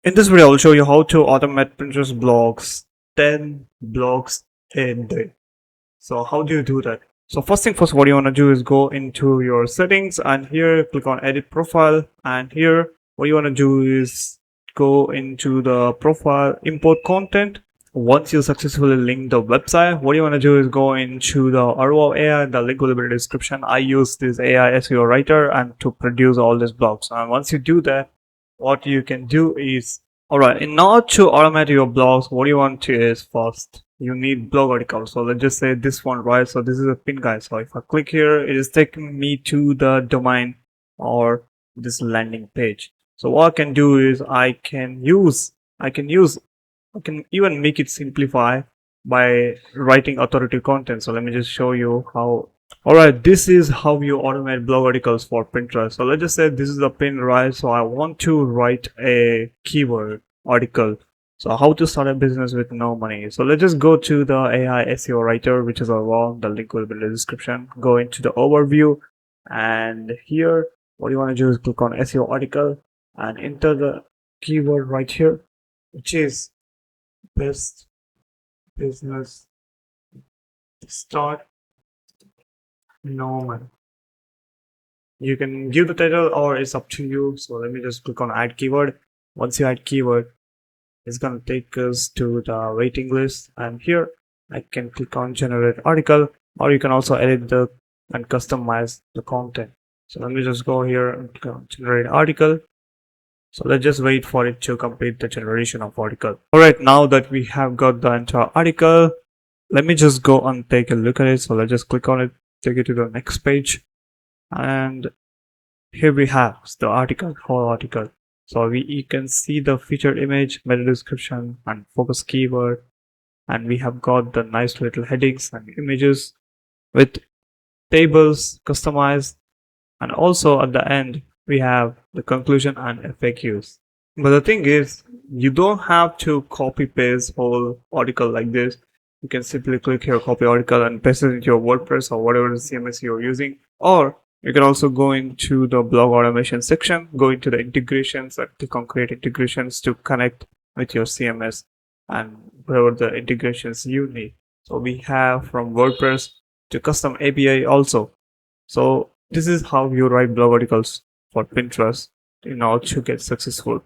In this video, I'll show you how to automate Pinterest blogs, 10 blogs a day. So how do you do that? So first thing first, what you want to do is go into your settings and here click on edit profile, and here what you want to do is go into the profile, import content. Once you successfully link the website, what you want to do is go into the RO AI. The link will be in the description. I use this AI SEO writer and to produce all these blogs. And once you do that, what you can do is, alright, in order to automate your blogs, what you want to is first you need blog articles. So let's just say this one, right? So this is a pin, guys. So if I click here, it is taking me to the domain or this landing page. So what I can do is I can even make it simplify by writing authoritative content. So let me just show you how. Alright, this is how you automate blog articles for Pinterest. So let's just say this is a pin, right? So I want to write a keyword article. So how to start a business with no money. So let's just go to the AI SEO writer, which is our wall. The link will be in the description. Go into the overview, and here what you want to do is click on SEO article and enter the keyword right here, which is best business start no money. You can give the title or it's up to you. So let me just click on add keyword. Once you add keyword, it's going to take us to the waiting list, and here I can click on generate article, or you can also edit the and customize the content. So let me just go here and click on generate article. So let's just wait for it to complete the generation of article. Alright, now that we have got the entire article, let me just go and take a look at it. So let's just click on it, take it to the next page, and here we have the article, whole article. So you can see the featured image, meta description, and focus keyword, and we have got the nice little headings and images with tables customized, and also at the end we have the conclusion and FAQs. But the thing is, you don't have to copy paste whole article like this. You can simply click here, copy article, and paste it into your WordPress or whatever CMS you're using. Or you can also go into the blog automation section, go into the integrations and click on create integrations to connect with your CMS and whatever the integrations you need. So we have from WordPress to custom API also. So this is how you write blog articles for Pinterest in order to get successful.